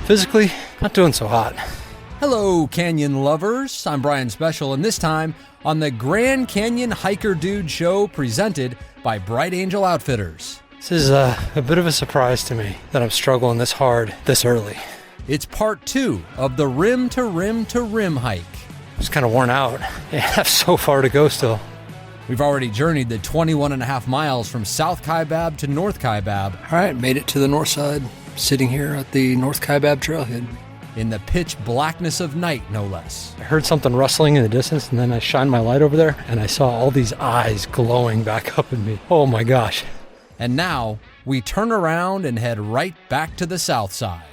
physically, not doing so hot. Hello, canyon lovers. I'm Brian Special, and this time on the Grand Canyon Hiker Dude Show presented by Bright Angel Outfitters. This is a bit of a surprise to me that I'm struggling this hard this early. It's part 2 of the Rim2Rim2Rim hike. Just kind of worn out. I have so far to go still. We've already journeyed the 21.5 miles from South Kaibab to North Kaibab. All right, made it to the north side, sitting here at the North Kaibab trailhead. In the pitch blackness of night, no less. I heard something rustling in the distance, and then I shined my light over there, and I saw all these eyes glowing back up at me. Oh my gosh. And now, we turn around and head right back to the south side.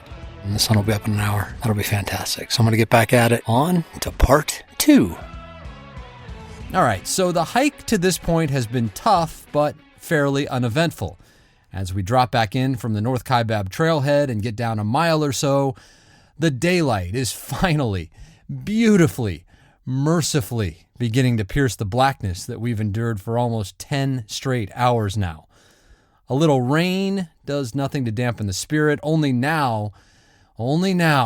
And the sun will be up in an hour. That'll be fantastic. So I'm going to get back at it. On to part 2. All right, so the hike to this point has been tough, but fairly uneventful. As we drop back in from the North Kaibab trailhead and get down a mile or so, the daylight is finally, beautifully, mercifully beginning to pierce the blackness that we've endured for almost 10 straight hours now. A little rain does nothing to dampen the spirit. Only now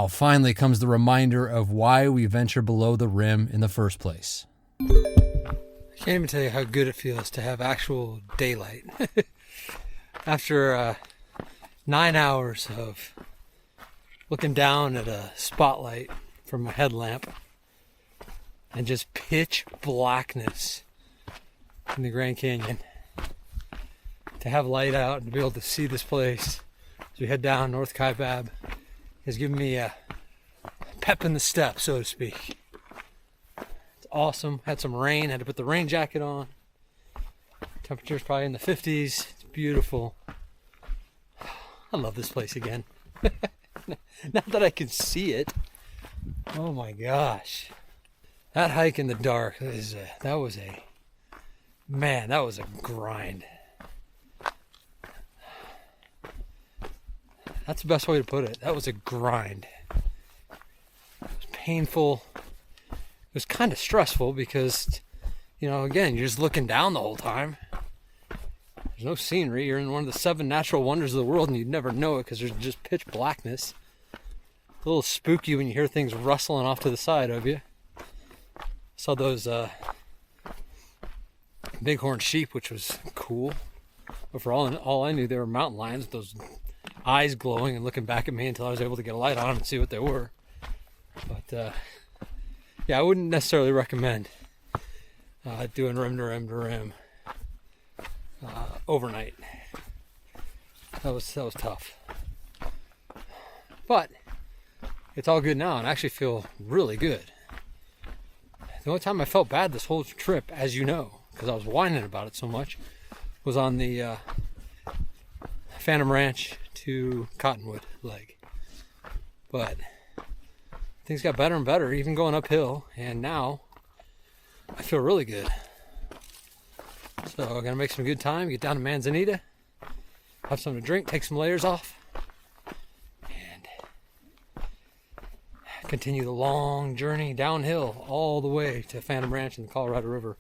finally comes the reminder of why we venture below the rim in the first place. I can't even tell you how good it feels to have actual daylight. After 9 hours of looking down at a spotlight from my headlamp and just pitch blackness in the Grand Canyon, to have light out and to be able to see this place as we head down North Kaibab has given me a pep in the step, so to speak. It's awesome. Had some rain, had to put the rain jacket on. Temperature's probably in the 50s. It's beautiful. I love this place again. Now that I can see it. Oh my gosh. That hike in the dark, that was a grind. That's the best way to put it. That was a grind. It was painful. It was kind of stressful because, again, you're just looking down the whole time. There's no scenery. You're in one of the 7 natural wonders of the world, and you'd never know it because there's just pitch blackness. A little spooky when you hear things rustling off to the side of you. Saw those bighorn sheep, which was cool. But for all I knew, they were mountain lions with those eyes glowing and looking back at me until I was able to get a light on them and see what they were. But I wouldn't necessarily recommend doing Rim2Rim2Rim overnight. That was tough. But it's all good now, and I actually feel really good. The only time I felt bad this whole trip, as you know, because I was whining about it so much, was on the Phantom Ranch to Cottonwood leg. But things got better and better, even going uphill, and now I feel really good. So I'm gonna make some good time, get down to Manzanita, have something to drink, take some layers off, and continue the long journey downhill all the way to Phantom Ranch and the Colorado River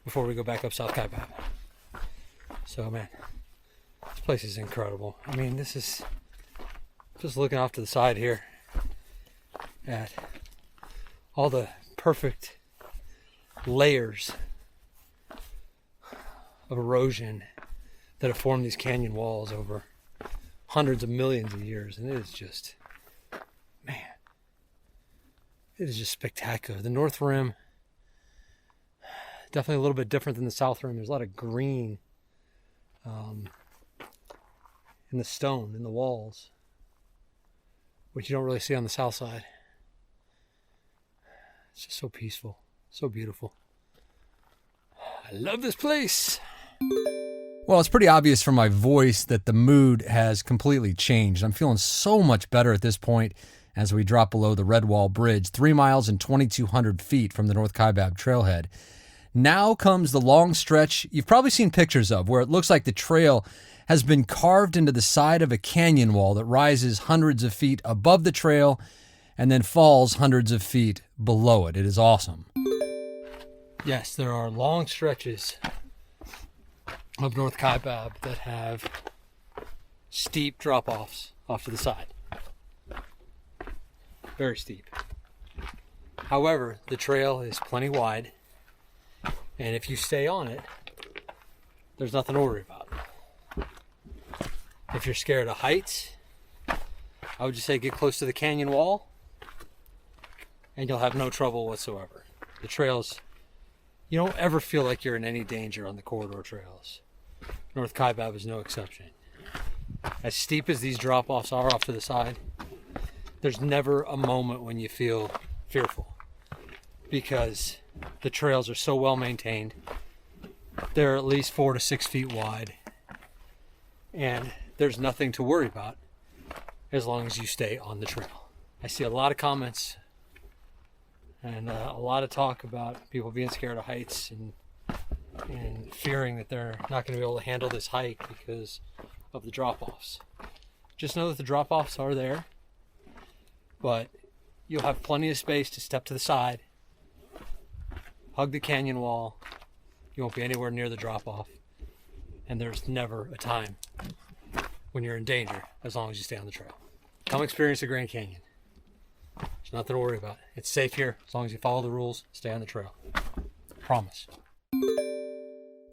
before we go back up South Kaibab. So man, this place is incredible. I mean, this is just looking off to the side here at all the perfect layers of erosion that have formed these canyon walls over hundreds of millions of years. And it is just, man, it is just spectacular. The North Rim, definitely a little bit different than the South Rim. There's a lot of green in the stone, in the walls, which you don't really see on the south side. It's just so peaceful, so beautiful. I love this place. Well, it's pretty obvious from my voice that the mood has completely changed. I'm feeling so much better at this point as we drop below the Red Wall Bridge, 3 miles and 2,200 feet from the North Kaibab trailhead. Now comes the long stretch you've probably seen pictures of, where it looks like the trail has been carved into the side of a canyon wall that rises hundreds of feet above the trail and then falls hundreds of feet below it. It is awesome. Yes, there are long stretches of North Kaibab that have steep drop-offs off to the side. very steep. However, the trail is plenty wide, and if you stay on it, there's nothing to worry about. If you're scared of heights, I would just say get close to the canyon wall, and you'll have no trouble whatsoever. The trails, you don't ever feel like you're in any danger on the corridor trails. North Kaibab is no exception. As steep as these drop-offs are off to the side, there's never a moment when you feel fearful, because the trails are so well maintained. They're at least 4 to 6 feet wide, and there's nothing to worry about as long as you stay on the trail. I see a lot of comments and a lot of talk about people being scared of heights and fearing that they're not going to be able to handle this hike because of the drop-offs. Just know that the drop-offs are there, but you'll have plenty of space to step to the side, hug the canyon wall. You won't be anywhere near the drop-off, and there's never a time when you're in danger as long as you stay on the trail. Come experience the Grand Canyon. There's nothing to worry about. It's safe here as long as you follow the rules, stay on the trail. Promise.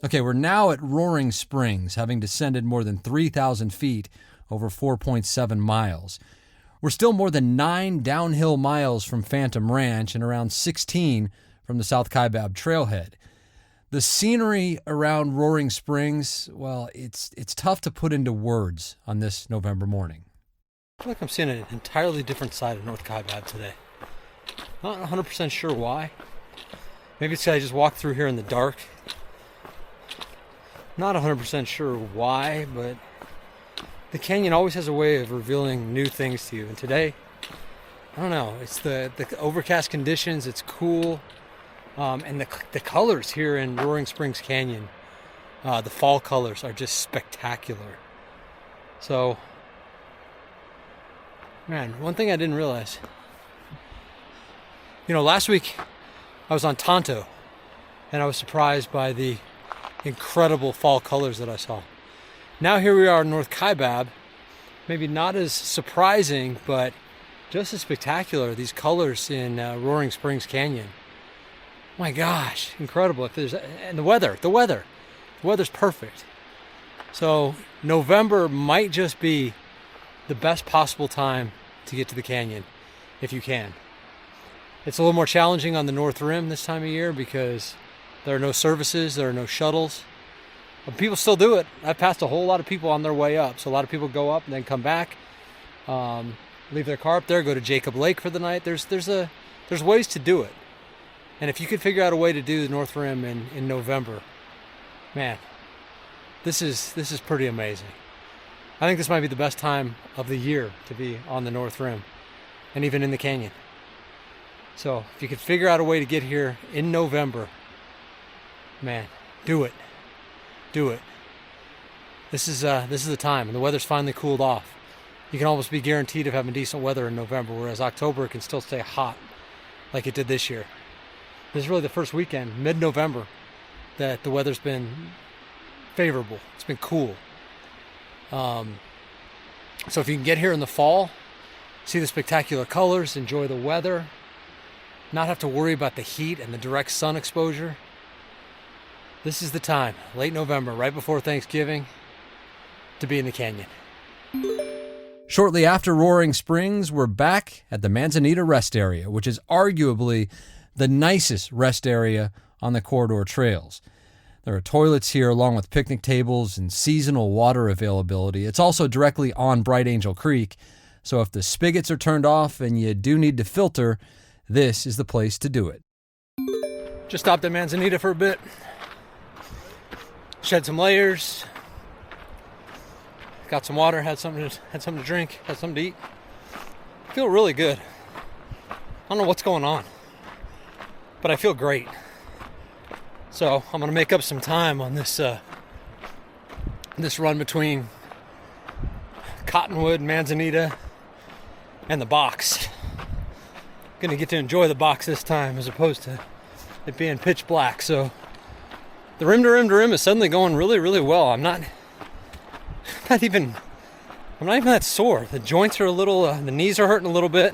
Okay, we're now at Roaring Springs, having descended more than 3,000 feet over 4.7 miles. We're still more than 9 downhill miles from Phantom Ranch and around 16 from the South Kaibab trailhead. The scenery around Roaring Springs, well, it's tough to put into words on this November morning. I feel like I'm seeing an entirely different side of North Kaibab today. Not 100% sure why. Maybe it's because I just walked through here in the dark. Not 100% sure why, but the canyon always has a way of revealing new things to you. And today, I don't know, it's the overcast conditions, it's cool. And the colors here in Roaring Springs Canyon, the fall colors are just spectacular. So, man, one thing I didn't realize. Last week I was on Tonto, and I was surprised by the incredible fall colors that I saw. Now here we are in North Kaibab, maybe not as surprising, but just as spectacular, these colors in Roaring Springs Canyon. My gosh, incredible. And the weather's perfect. So November might just be the best possible time to get to the canyon if you can. It's a little more challenging on the North Rim this time of year because there are no services, there are no shuttles. But people still do it. I've passed a whole lot of people on their way up. So a lot of people go up and then come back, leave their car up there, go to Jacob Lake for the night. There's ways to do it. And if you could figure out a way to do the North Rim in November, man, this is pretty amazing. I think this might be the best time of the year to be on the North Rim and even in the canyon. So if you could figure out a way to get here in November, man, do it. Do it. This is the time, and the weather's finally cooled off. You can almost be guaranteed of having decent weather in November, whereas October can still stay hot like it did this year. This is really the first weekend, mid-November, that the weather's been favorable. It's been cool. So if you can get here in the fall, see the spectacular colors, enjoy the weather, not have to worry about the heat and the direct sun exposure, this is the time, late November, right before Thanksgiving, to be in the canyon. Shortly after Roaring Springs, we're back at the Manzanita Rest Area, which is arguably the nicest rest area on the corridor trails. There are toilets here along with picnic tables and seasonal water availability. It's also directly on Bright Angel Creek, so if the spigots are turned off and you do need to filter, this is the place to do it. Just stopped at Manzanita for a bit. Shed some layers. Got some water, had something to drink, had something to eat. I feel really good. I don't know what's going on, but I feel great. So I'm gonna make up some time on this run between Cottonwood, Manzanita, and the box. Gonna get to enjoy the box this time as opposed to it being pitch black. So the Rim2Rim2Rim is suddenly going really, really well. I'm not even that sore. The joints are a little, the knees are hurting a little bit.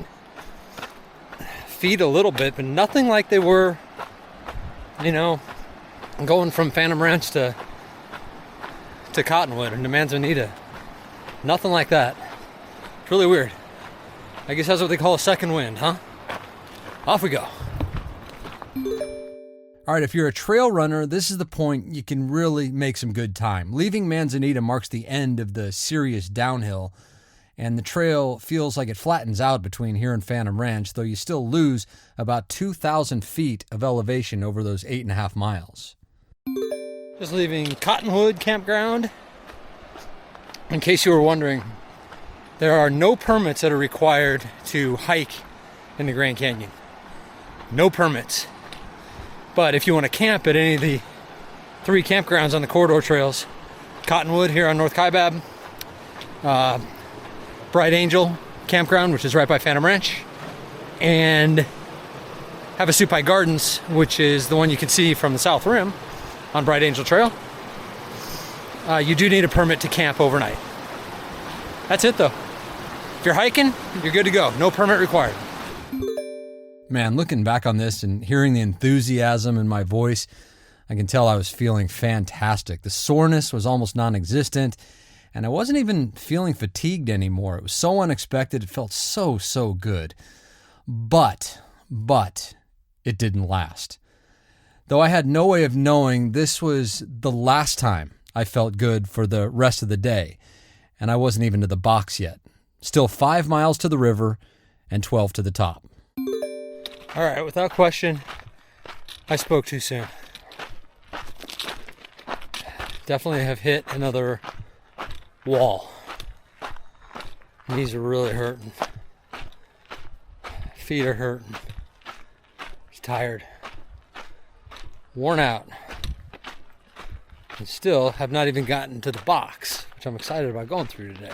feet a little bit, but nothing like they were, going from Phantom Ranch to Cottonwood and to Manzanita. Nothing like that. It's really weird. I guess that's what they call a second wind, huh? Off we go. All right, if you're a trail runner, this is the point you can really make some good time. Leaving Manzanita marks the end of the serious downhill, and the trail feels like it flattens out between here and Phantom Ranch, though you still lose about 2,000 feet of elevation over those 8.5 miles. Just leaving Cottonwood Campground. In case you were wondering, there are no permits that are required to hike in the Grand Canyon. No permits. But if you want to camp at any of the 3 campgrounds on the corridor trails, Cottonwood here on North Kaibab, Bright Angel Campground, which is right by Phantom Ranch, and Havasupai Gardens, which is the one you can see from the South Rim on Bright Angel Trail, you do need a permit to camp overnight. That's it though. If you're hiking, you're good to go. No permit required. Man, looking back on this and hearing the enthusiasm in my voice, I can tell I was feeling fantastic. The soreness was almost non-existent, and I wasn't even feeling fatigued anymore. It was so unexpected. It felt so good. But it didn't last. Though I had no way of knowing this was the last time I felt good for the rest of the day, and I wasn't even to the box yet. Still 5 miles to the river and 12 to the top. All right, without question, I spoke too soon. Definitely have hit another wall. Knees are really hurting. Feet are hurting. Just tired. Worn out. And still have not even gotten to the box, which I'm excited about going through today.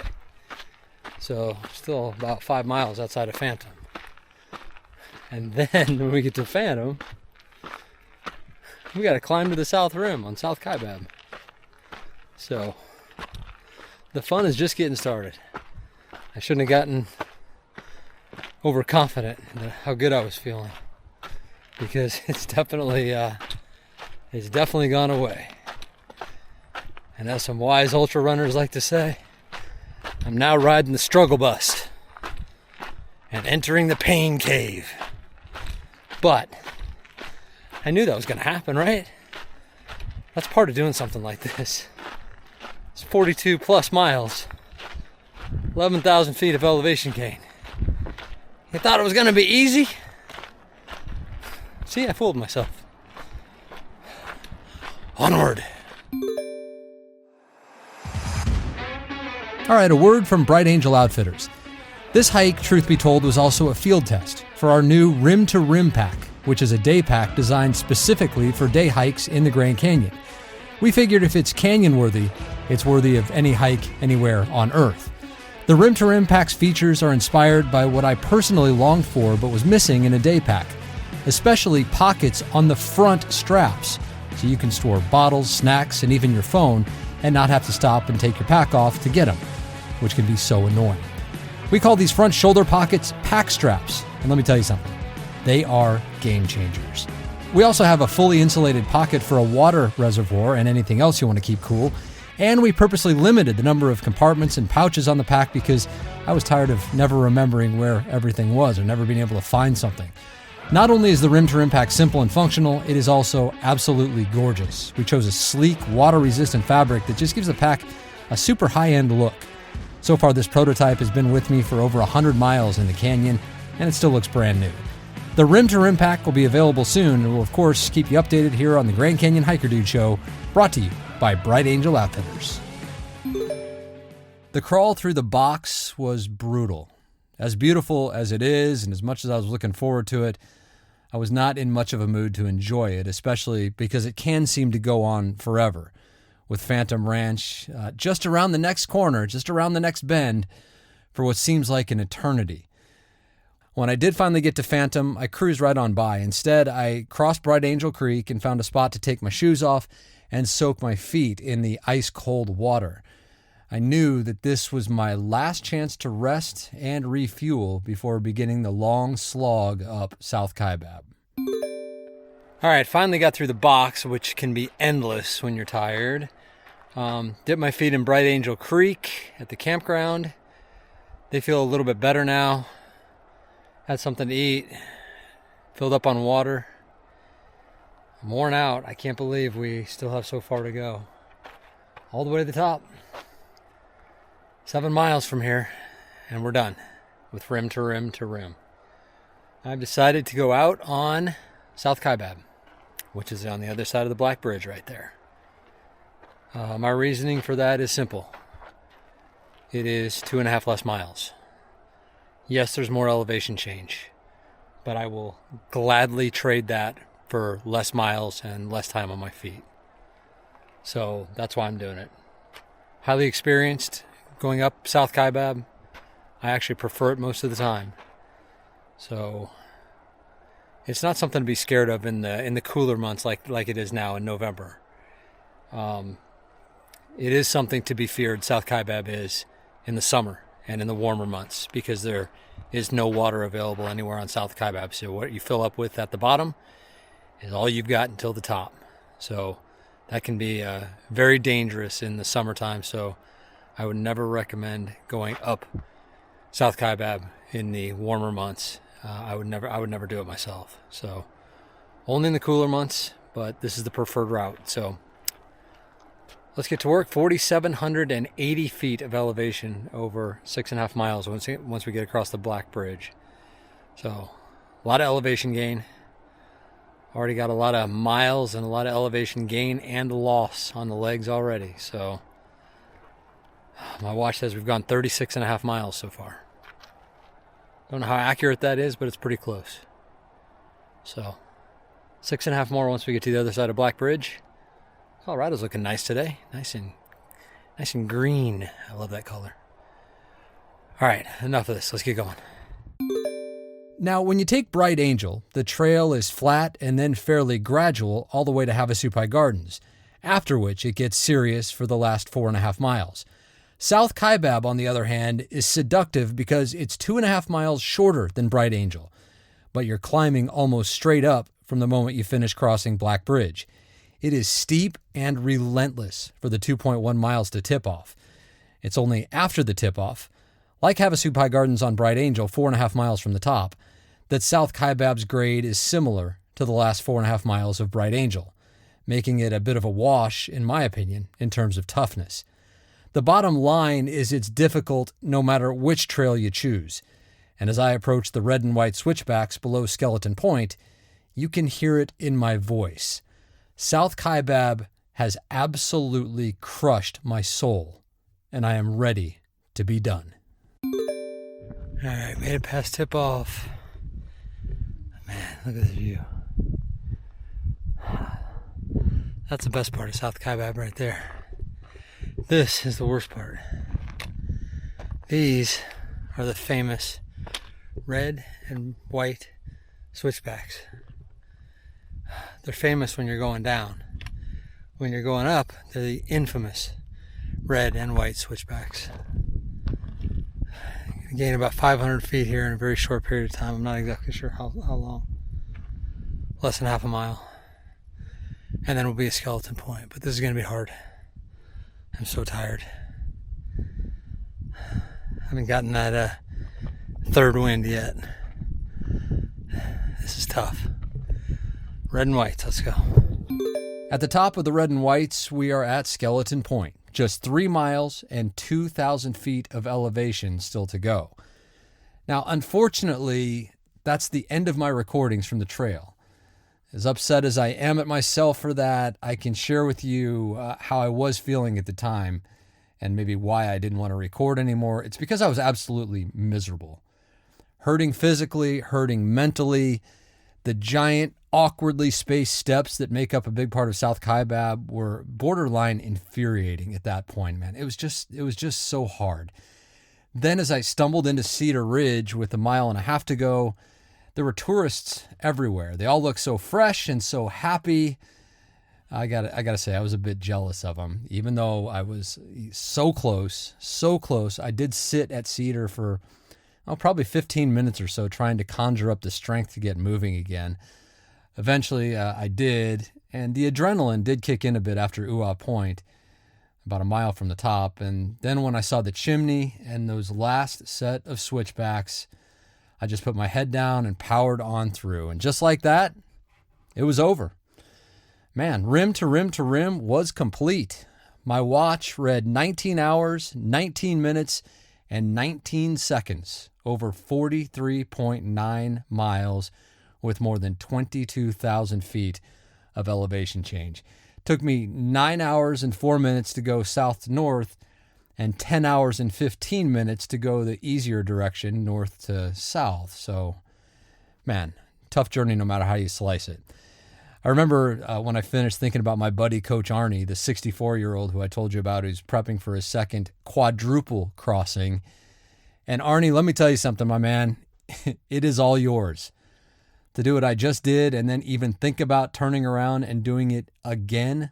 So, still about 5 miles outside of Phantom. And then when we get to Phantom, we got to climb to the South Rim on South Kaibab. So the fun is just getting started. I shouldn't have gotten overconfident in how good I was feeling, because it's definitely gone away. And as some wise ultra runners like to say, I'm now riding the struggle bus and entering the pain cave. But I knew that was going to happen, right? That's part of doing something like this. It's 42 plus miles, 11,000 feet of elevation gain. You thought it was going to be easy? See, I fooled myself. Onward. All right, a word from Bright Angel Outfitters. This hike, truth be told, was also a field test for our new Rim2Rim pack, which is a day pack designed specifically for day hikes in the Grand Canyon. We figured if it's canyon-worthy, it's worthy of any hike anywhere on Earth. The Rim2Rim pack's features are inspired by what I personally longed for but was missing in a day pack, especially pockets on the front straps, so you can store bottles, snacks, and even your phone and not have to stop and take your pack off to get them, which can be so annoying. We call these front shoulder pockets pack straps, and let me tell you something, they are game changers. We also have a fully insulated pocket for a water reservoir and anything else you want to keep cool, and we purposely limited the number of compartments and pouches on the pack because I was tired of never remembering where everything was or never being able to find something. Not only is the Rim2Rim pack simple and functional, it is also absolutely gorgeous. We chose a sleek, water-resistant fabric that just gives the pack a super high-end look. So far, this prototype has been with me for over 100 miles in the canyon, and it still looks brand new. The Rim2Rim pack will be available soon, and we'll, of course, keep you updated here on the Grand Canyon Hiker Dude Show, brought to you by Bright Angel Outfitters. The crawl through the box was brutal. As beautiful as it is, and as much as I was looking forward to it, I was not in much of a mood to enjoy it, especially because it can seem to go on forever. With Phantom Ranch just around the next corner, just around the next bend, for what seems like an eternity. When I did finally get to Phantom, I cruised right on by. Instead, I crossed Bright Angel Creek and found a spot to take my shoes off and soak my feet in the ice-cold water. I knew that this was my last chance to rest and refuel before beginning the long slog up South Kaibab. All right, finally got through the box, which can be endless when you're tired. Dipped my feet in Bright Angel Creek at the campground. They feel a little bit better now. Had something to eat. Filled up on water. I'm worn out. I can't believe we still have so far to go. All the way to the top. 7 miles from here, and we're done with Rim2Rim2Rim. I've decided to go out on South Kaibab, which is on the other side of the Black Bridge right there. My reasoning for that is simple. It is 2.5 less miles. Yes, there's more elevation change, but I will gladly trade that for less miles and less time on my feet. So that's why I'm doing it. Highly experienced going up South Kaibab. I actually prefer it most of the time. So it's not something to be scared of in the cooler months like it is now in November. It is something to be feared, South Kaibab is, in the summer and in the warmer months, because there is no water available anywhere on South Kaibab. So what you fill up with at the bottom is all you've got until the top. So that can be very dangerous in the summertime. So I would never recommend going up South Kaibab in the warmer months. I would never do it myself. So only in the cooler months, but this is the preferred route. So let's get to work. 4,780 feet of elevation over 6.5 miles once we get across the Black Bridge. So a lot of elevation gain. Already got a lot of miles and a lot of elevation gain and loss on the legs already. So my watch says we've gone 36.5 miles so far. Don't know how accurate that is, but it's pretty close. So 6.5 more once we get to the other side of Black Bridge. Colorado's looking nice today. Nice and green. I love that color. All right, enough of this. Let's get going. Now, when you take Bright Angel, the trail is flat and then fairly gradual all the way to Havasupai Gardens, after which it gets serious for the last 4.5 miles. South Kaibab, on the other hand, is seductive because it's 2.5 miles shorter than Bright Angel, but you're climbing almost straight up from the moment you finish crossing Black Bridge. It is steep and relentless for the 2.1 miles to tip-off. It's only after the tip-off, like Havasupai Gardens on Bright Angel, 4.5 miles from the top, that South Kaibab's grade is similar to the last 4.5 miles of Bright Angel, making it a bit of a wash, in my opinion, in terms of toughness. The bottom line is it's difficult no matter which trail you choose, and as I approach the red and white switchbacks below Skeleton Point, you can hear it in my voice. South Kaibab has absolutely crushed my soul, and I am ready to be done. All right, made it past tip-off. Man, look at this view. That's the best part of South Kaibab right there. This is the worst part. These are the famous red and white switchbacks. They're famous when you're going down. When you're going up, they're the infamous red and white switchbacks. Gain about 500 feet here in a very short period of time. I'm not exactly sure how long. Less than half a mile. And then will be a Skeleton Point. But this is going to be hard. I'm so tired. I haven't gotten that third wind yet. This is tough. Red and whites, let's go. At the top of the red and whites, we are at Skeleton Point. Just 3 miles and 2,000 feet of elevation still to go. Now, unfortunately, that's the end of my recordings from the trail. As upset as I am at myself for that, I can share with you how I was feeling at the time and maybe why I didn't want to record anymore. It's because I was absolutely miserable. Hurting physically, hurting mentally. The giant, awkwardly spaced steps that make up a big part of South Kaibab were borderline infuriating at that point, man. It was just so hard. Then as I stumbled into Cedar Ridge with 1.5 miles to go, there were tourists everywhere. They all looked so fresh and so happy. I gotta say, I was a bit jealous of him, even though I was so close, so close. I did sit at Cedar for probably 15 minutes or so, trying to conjure up the strength to get moving again. Eventually, I did, and the adrenaline did kick in a bit after Uwa Point, about a mile from the top. And then when I saw the chimney and those last set of switchbacks, I just put my head down and powered on through. And just like that, it was over. Man, rim to rim to rim was complete. My watch read 19 hours, 19 minutes, and 19 seconds over 43.9 miles with more than 22,000 feet of elevation change. Took me 9 hours and 4 minutes to go south to north and 10 hours and 15 minutes to go the easier direction, north to south. So, man, tough journey no matter how you slice it. I remember when I finished thinking about my buddy, Coach Arnie, the 64-year-old who I told you about, who's prepping for his second quadruple crossing. And Arnie, let me tell you something, my man. It is all yours. To do what I just did and then even think about turning around and doing it again,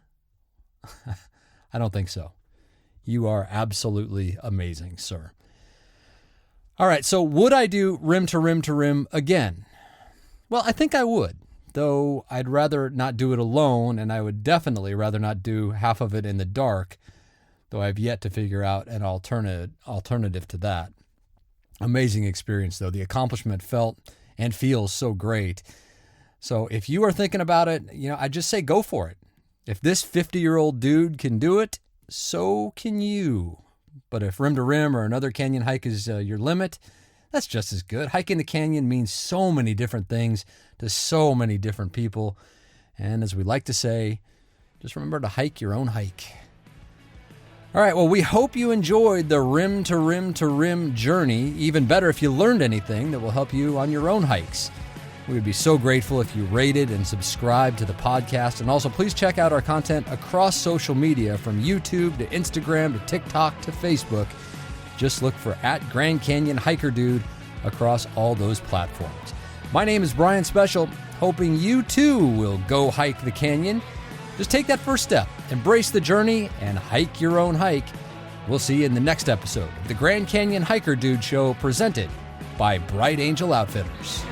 I don't think so. You are absolutely amazing, sir. All right, so would I do rim to rim to rim again? Well, I think I would. Though I'd rather not do it alone, and I would definitely rather not do half of it in the dark, though I've yet to figure out an alternative to that. Amazing experience, though. The accomplishment felt and feels so great. So if you are thinking about it, I just say go for it. If this 50-year-old dude can do it, so can you. But if rim to rim or another canyon hike is your limit, that's just as good. Hiking the canyon means so many different things to so many different people. And as we like to say, just remember to hike your own hike. All right, well, we hope you enjoyed the rim to rim to rim journey. Even better if you learned anything that will help you on your own hikes. We would be so grateful if you rated and subscribed to the podcast. And also, please check out our content across social media, from YouTube to Instagram to TikTok to Facebook. Just look for @Grand Canyon Hiker Dude across all those platforms. My name is Brian Special, hoping you too will go hike the canyon. Just take that first step, embrace the journey, and hike your own hike. We'll see you in the next episode of the Grand Canyon Hiker Dude Show, presented by Bright Angel Outfitters.